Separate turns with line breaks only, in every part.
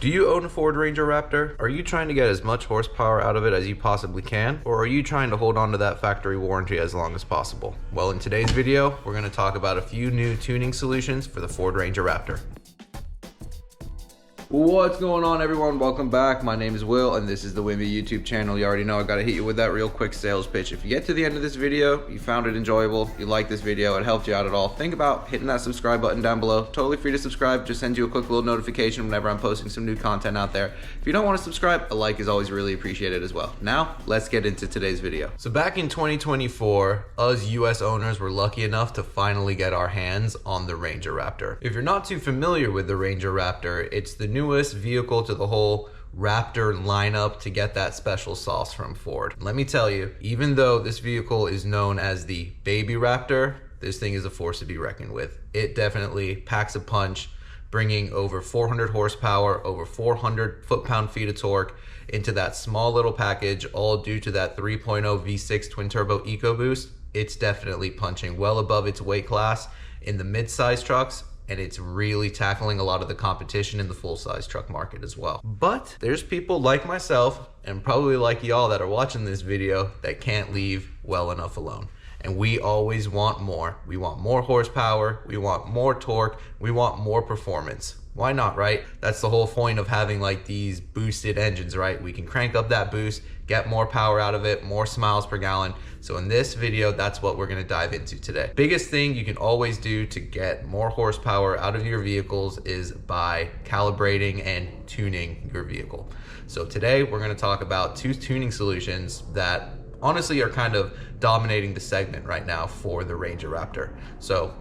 Do you own a Ford Ranger Raptor? Are you trying to get as much horsepower out of it as you possibly can? Or are you trying to hold on to that factory warranty as long as possible? Well, in today's video, we're going to talk about a few new tuning solutions for the Ford Ranger Raptor. What's going on, everyone? Welcome back. My name is Will and this is the Wimby YouTube channel. You already know I gotta hit you with that real quick sales pitch. If you get to the end of this video, you found it enjoyable, you like this video, it helped you out at all, think about hitting that subscribe button down below. Totally free to subscribe, just sends you a quick little notification whenever I'm posting some new content out there. If you don't want to subscribe, a like is always really appreciated as well. Now, let's get into today's video. So back in 2024, us US owners were lucky enough to finally get our hands on the Ranger Raptor. If you're not too familiar with the Ranger Raptor, it's the newest vehicle to the whole Raptor lineup to get that special sauce from Ford. Let me tell you, even though this vehicle is known as the baby Raptor, this thing is a force to be reckoned with. It definitely packs a punch, bringing over 400 horsepower, over 400 foot-pound-feet of torque into that small little package, all due to that 3.0 V6 twin-turbo EcoBoost. It's definitely punching well above its weight class in the mid-size trucks, and it's really tackling a lot of the competition in the full-size truck market as well. But there's people like myself, and probably like y'all that are watching this video, that can't leave well enough alone. And we always want more. We want more horsepower, we want more torque, we want more performance. Why not, right? That's the whole point of having like these boosted engines, right? We can crank up that boost, get more power out of it, more miles per gallon. So in this video, that's what we're gonna dive into today. Biggest thing you can always do to get more horsepower out of your vehicles is by calibrating and tuning your vehicle. So today we're gonna talk about two tuning solutions that honestly are kind of dominating the segment right now for the Ranger Raptor. So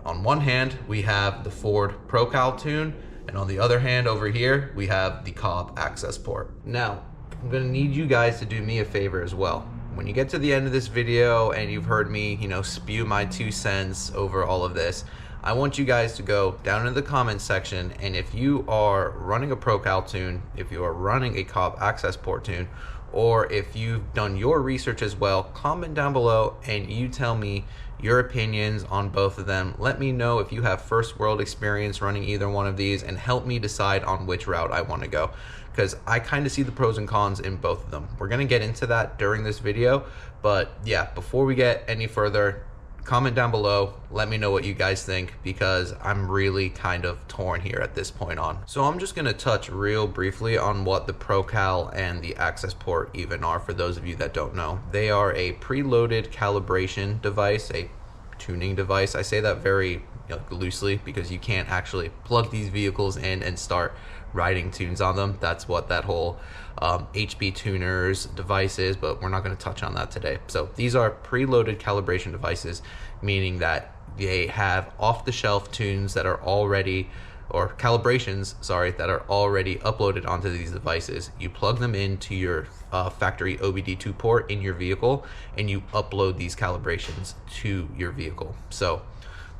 on one hand, we have the Ford ProCal tune, and on the other hand over here, we have the Cobb AccessPort. Now, I'm gonna need you guys to do me a favor as well. When you get to the end of this video and you've heard me, spew my 2 cents over all of this, I want you guys to go down in the comments section, and if you are running a ProCal tune, if you are running a Cobb AccessPort tune, or if you've done your research as well, comment down below and you tell me your opinions on both of them. Let me know if you have first world experience running either one of these, and help me decide on which route I want to go, because I kind of see the pros and cons in both of them. We're going to get into that during this video, but yeah, before we get any further, comment down below, let me know what you guys think, because I'm really kind of torn here at this point on. So I'm just gonna touch real briefly on what the ProCal and the AccessPort even are, for those of you that don't know. They are a preloaded calibration device, a tuning device. I say that very loosely because you can't actually plug these vehicles in and start writing tunes on them. That's what that whole HB tuners device is, but we're not going to touch on that today. So these are preloaded calibration devices, meaning that they have off-the-shelf tunes that are already, or calibrations, sorry, that are already uploaded onto these devices. You plug them into your factory OBD2 port in your vehicle, and you upload these calibrations to your vehicle. So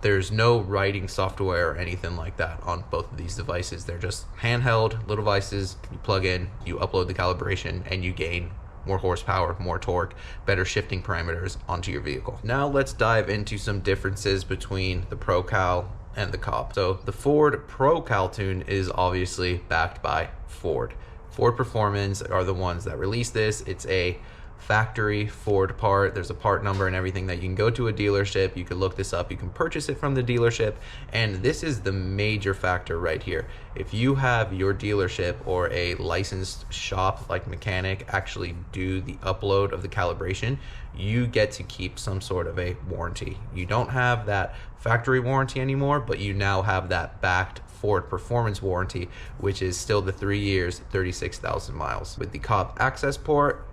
there's no writing software or anything like that on both of these devices. They're just handheld little devices. You plug in, you upload the calibration, and you gain more horsepower, more torque, better shifting parameters onto your vehicle. Now let's dive into some differences between the ProCal and the Cobb. So the Ford ProCal tune is obviously backed by Ford. Ford Performance are the ones that release this. It's a factory Ford part. There's a part number and everything that you can go to a dealership. You can look this up. You can purchase it from the dealership. And this is the major factor right here. If you have your dealership or a licensed shop like mechanic actually do the upload of the calibration, you get to keep some sort of a warranty. You don't have that factory warranty anymore, but you now have that backed Ford Performance warranty, which is still the 3 years, 36,000 miles. With the Cobb AccessPort,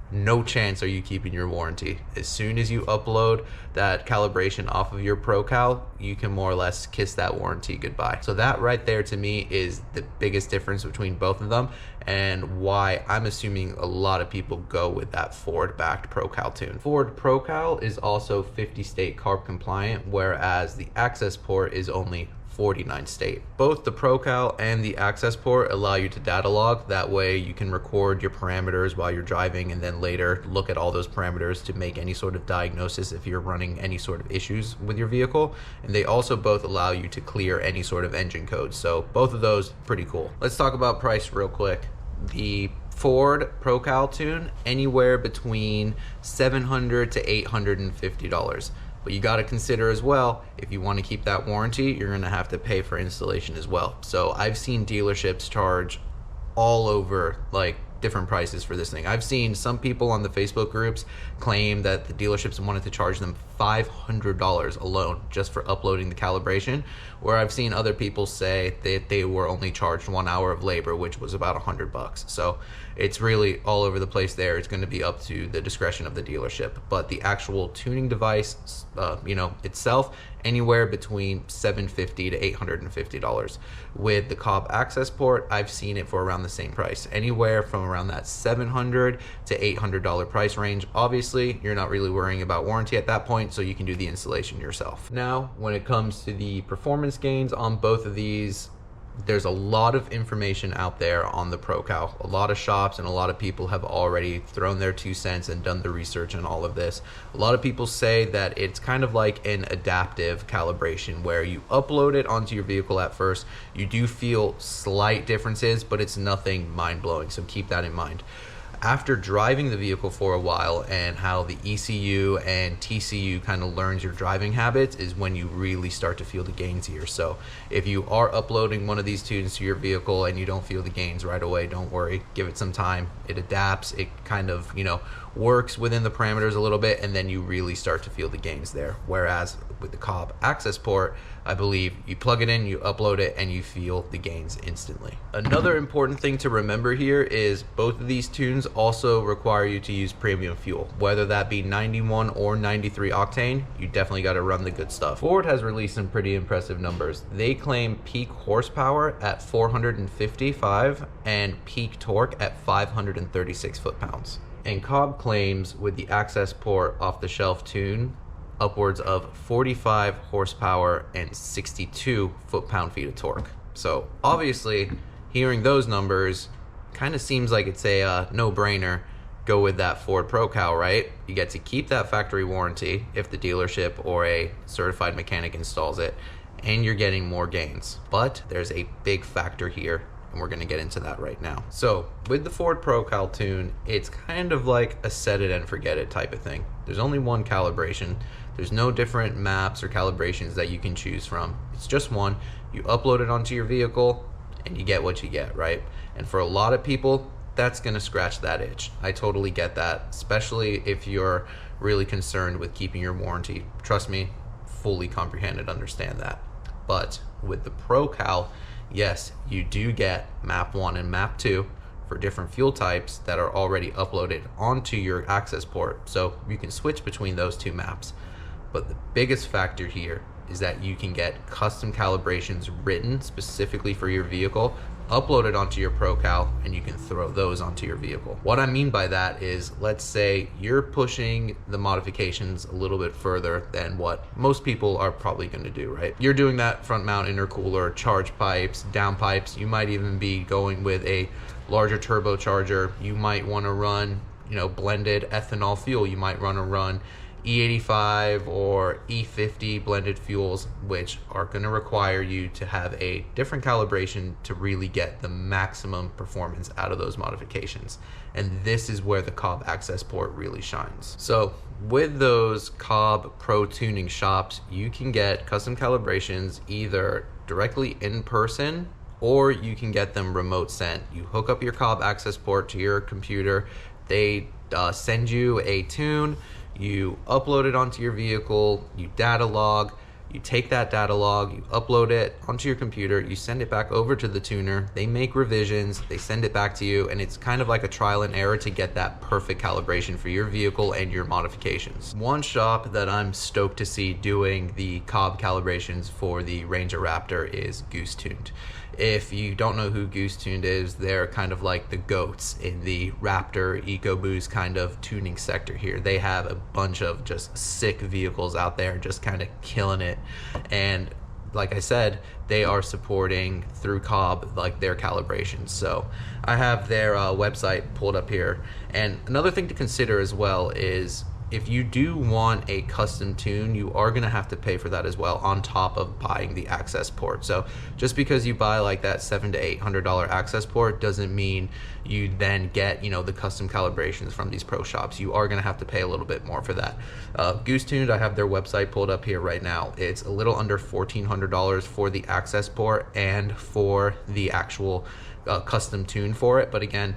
no chance are you keeping your warranty. As soon as you upload that calibration off of your ProCal, you can more or less kiss that warranty goodbye. So that right there to me is the biggest difference between both of them, and why I'm assuming a lot of people go with that Ford backed ProCal tune. Ford ProCal is also 50 state CARB compliant, whereas the AccessPort is only 49 state. Both the ProCal and the AccessPort allow you to data log. That way you can record your parameters while you're driving and then later look at all those parameters to make any sort of diagnosis if you're running any sort of issues with your vehicle. And they also both allow you to clear any sort of engine code. So both of those, pretty cool. Let's talk about price real quick. The Ford ProCal tune, anywhere between $700 to $850. But you got to consider as well, if you want to keep that warranty, you're going to have to pay for installation as well. So I've seen dealerships charge all over like different prices for this thing. I've seen some people on the Facebook groups claim that the dealerships wanted to charge them $500 alone just for uploading the calibration, where I've seen other people say that they were only charged 1 hour of labor, which was about $100. So it's really all over the place there. It's going to be up to the discretion of the dealership, but the actual tuning device, itself, anywhere between $750 to $850. With the Cobb AccessPort, I've seen it for around the same price, anywhere from around that $700 to $800 price range. Obviously, you're not really worrying about warranty at that point, so you can do the installation yourself. Now, when it comes to the performance gains on both of these, there's a lot of information out there on the ProCal. A lot of shops and a lot of people have already thrown their 2 cents and done the research on all of this. A lot of people say that it's kind of like an adaptive calibration where you upload it onto your vehicle at first. You do feel slight differences, but it's nothing mind-blowing, so keep that in mind. After driving the vehicle for a while and how the ECU and TCU kind of learns your driving habits is when you really start to feel the gains here. So if you are uploading one of these tunes to your vehicle and you don't feel the gains right away, don't worry, give it some time. It adapts, it kind of, works within the parameters a little bit, and then you really start to feel the gains there. Whereas with the Cobb AccessPort, I believe you plug it in, you upload it, and you feel the gains instantly. Another important thing to remember here is both of these tunes also require you to use premium fuel, whether that be 91 or 93 octane. You definitely got to run the good stuff. Ford has released some pretty impressive numbers. They claim peak horsepower at 455 and peak torque at 536 foot-pounds. And Cobb claims with the AccessPort off-the-shelf tune upwards of 45 horsepower and 62 foot-pound-feet of torque. So obviously, hearing those numbers kind of seems like it's a no-brainer. Go with that Ford ProCal, right? You get to keep that factory warranty if the dealership or a certified mechanic installs it, and you're getting more gains. But there's a big factor here, and we're going to get into that right now. So with the Ford ProCal tune, it's kind of like a set it and forget it type of thing. There's only one calibration. There's no different maps or calibrations that you can choose from. It's just one. You upload it onto your vehicle and you get what you get, right? And for a lot of people, that's going to scratch that itch. I totally get that, especially if you're really concerned with keeping your warranty. Trust me, fully comprehend and understand that. But with the ProCal, yes, you do get map 1 and map 2 for different fuel types that are already uploaded onto your AccessPort, so you can switch between those two maps. But the biggest factor here is that you can get custom calibrations written specifically for your vehicle, uploaded onto your ProCal, and you can throw those onto your vehicle. What I mean by that is, let's say you're pushing the modifications a little bit further than what most people are probably going to do, right? You're doing that front mount intercooler, charge pipes, down pipes. You might even be going with a larger turbocharger. You might want to run, blended ethanol fuel. You might want to run E85 or E50 blended fuels, which are going to require you to have a different calibration to really get the maximum performance out of those modifications. And this is where the Cobb AccessPort really shines. So with those Cobb Pro tuning shops, you can get custom calibrations either directly in person or you can get them remote sent. You hook up your Cobb AccessPort to your computer, they send you a tune, you upload it onto your vehicle, you data log, you take that data log, you upload it onto your computer, you send it back over to the tuner, they make revisions, they send it back to you, and it's kind of like a trial and error to get that perfect calibration for your vehicle and your modifications. One shop that I'm stoked to see doing the Cobb calibrations for the Ranger Raptor is Goose Tuned. If you don't know who Goose Tuned is, they're kind of like the goats in the Raptor EcoBoost kind of tuning sector here. They have a bunch of just sick vehicles out there just kind of killing it. And like I said, they are supporting through Cobb like their calibrations. So I have their website pulled up here. And another thing to consider as well is if you do want a custom tune, you are going to have to pay for that as well on top of buying the AccessPort. So just because you buy like that $700 to $800 AccessPort doesn't mean you then get, you know, the custom calibrations from these pro shops. You are going to have to pay a little bit more for that. Goose Tuned, I have their website pulled up here right now. It's a little under $1,400 for the AccessPort and for the actual custom tune for it. But again,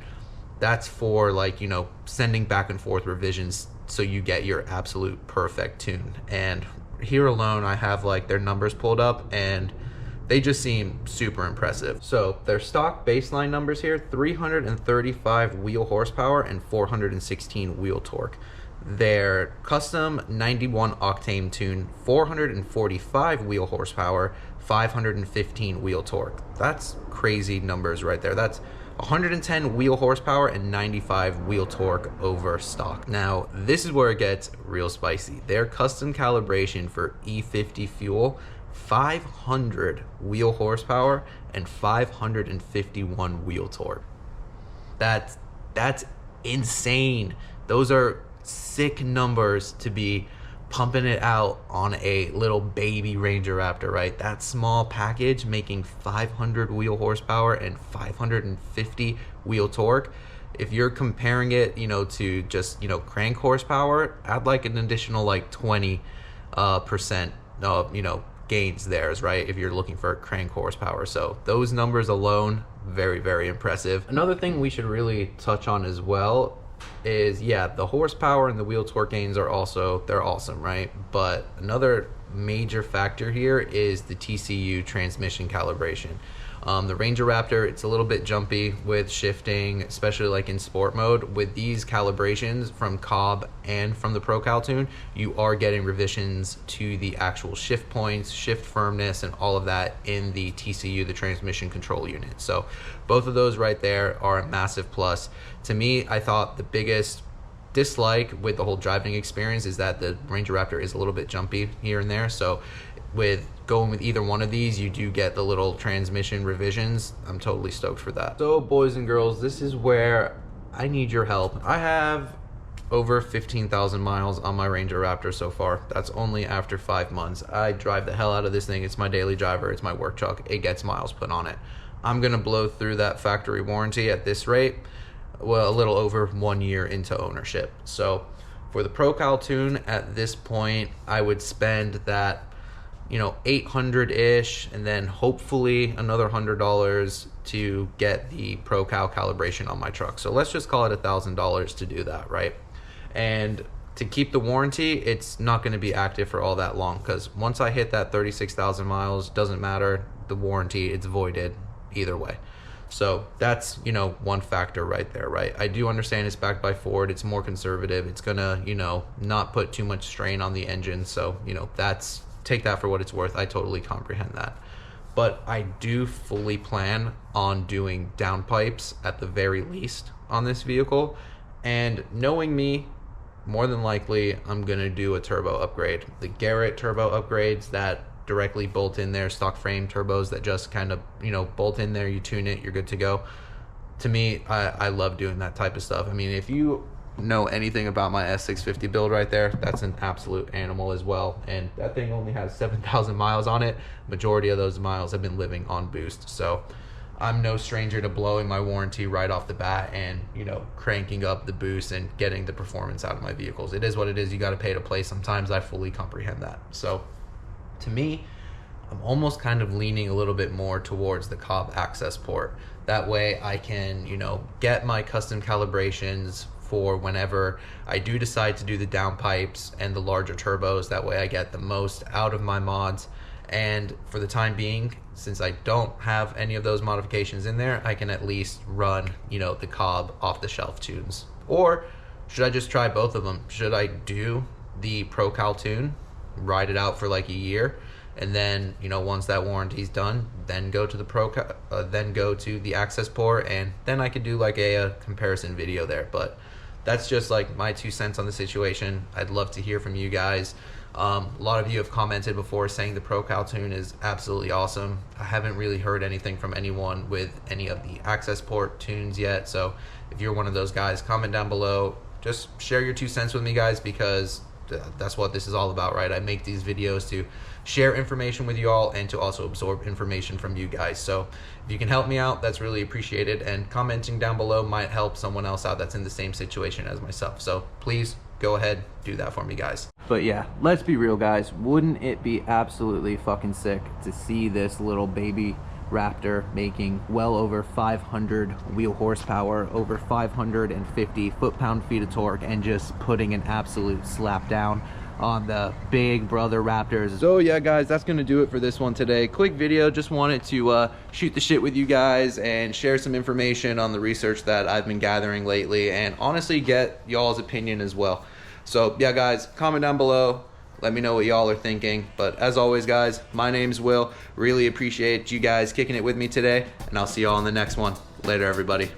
that's for like, you know, sending back and forth revisions so you get your absolute perfect tune. And here alone, I have like their numbers pulled up and they just seem super impressive. So their stock baseline numbers here, 335 wheel horsepower and 416 wheel torque. Their custom 91 octane tune, 445 wheel horsepower, 515 wheel torque. That's crazy numbers right there. That's 110 wheel horsepower and 95 wheel torque over stock. Now, this is where it gets real spicy. Their custom calibration for E50 fuel, 500 wheel horsepower and 551 wheel torque. That's insane. Those are sick numbers to be pumping it out on a little baby Ranger Raptor, right? That small package making 500 wheel horsepower and 550 wheel torque. If you're comparing it, you know, to just, you know, crank horsepower, add like an additional like 20% of, you know, gains theirs, right? If you're looking for crank horsepower. So those numbers alone, very, very impressive. Another thing we should really touch on as well is, yeah, the horsepower and the wheel torque gains are also, they're awesome, right? But another major factor here is the TCU transmission calibration. The Ranger Raptor, it's a little bit jumpy with shifting, especially like in sport mode. With these calibrations from Cobb and from the ProCal tune, you are getting revisions to the actual shift points, shift firmness, and all of that in the TCU, the transmission control unit. So both of those right there are a massive plus. To me, I thought the biggest dislike with the whole driving experience is that the Ranger Raptor is a little bit jumpy here and there. So with going with either one of these, you do get the little transmission revisions. I'm totally stoked for that. So boys and girls, this is where I need your help. I have over 15,000 miles on my Ranger Raptor so far. That's only after 5 months. I drive the hell out of this thing. It's my daily driver. It's my work truck. It gets miles put on it. I'm gonna blow through that factory warranty at this rate, well, a little over 1 year into ownership. So for the ProCal tune at this point, I would spend that, you know, 800-ish, and then hopefully another $100 to get the ProCal calibration on my truck. So let's just call it $1,000 to do that, right? And to keep the warranty, it's not going to be active for all that long, because once I hit that 36,000 miles, doesn't matter, the warranty, it's voided either way. So that's, you know, one factor right there, right? I do understand it's backed by Ford. It's more conservative. It's gonna, you know, not put too much strain on the engine. So, you know, that's, take that for what it's worth. I totally comprehend that. But I do fully plan on doing downpipes at the very least on this vehicle. And knowing me, more than likely, I'm gonna do a turbo upgrade. The Garrett turbo upgrades that directly bolt in there, stock frame turbos that just kind of, you know, bolt in there, you tune it, you're good to go. To me, I love doing that type of stuff. I mean, if you know anything about my S650 build right there, that's an absolute animal as well. And that thing only has 7,000 miles on it. Majority of those miles have been living on boost. So I'm no stranger to blowing my warranty right off the bat and, you know, cranking up the boost and getting the performance out of my vehicles. It is what it is. You got to pay to play sometimes. I fully comprehend that. So to me, I'm almost kind of leaning a little bit more towards the Cobb AccessPort. That way I can, you know, get my custom calibrations for whenever I do decide to do the downpipes and the larger turbos. That way I get the most out of my mods. And for the time being, since I don't have any of those modifications in there, I can at least run, you know, the Cobb off-the-shelf tunes. Or should I just try both of them? Should I do the ProCal tune, ride it out for like a year, and then, you know, once that warranty's done, then go to the ProCal, then go to the AccessPort, and then I could do like a comparison video there. But that's just like my 2 cents on the situation. I'd love to hear from you guys. A lot of you have commented before saying the ProCal tune is absolutely awesome. I haven't really heard anything from anyone with any of the AccessPort tunes yet, so if you're one of those guys, comment down below. Just share your 2 cents with me, guys, because that's what this is all about, right? I make these videos to share information with you all and to also absorb information from you guys. So if you can help me out, that's really appreciated, and commenting down below might help someone else out that's in the same situation as myself. So please go ahead, do that for me, guys. But yeah, let's be real, guys. Wouldn't it be absolutely fucking sick to see this little baby Raptor making well over 500 wheel horsepower, over 550 foot-pound-feet of torque, and just putting an absolute slap down on the big brother Raptors. So yeah, guys, that's gonna do it for this one today. Quick video, just wanted to shoot the shit with you guys and share some information on the research that I've been gathering lately, and honestly get y'all's opinion as well. So yeah, guys, comment down below. Let me know what y'all are thinking. But as always, guys, my name's Will. Really appreciate you guys kicking it with me today, and I'll see y'all in the next one. Later, everybody.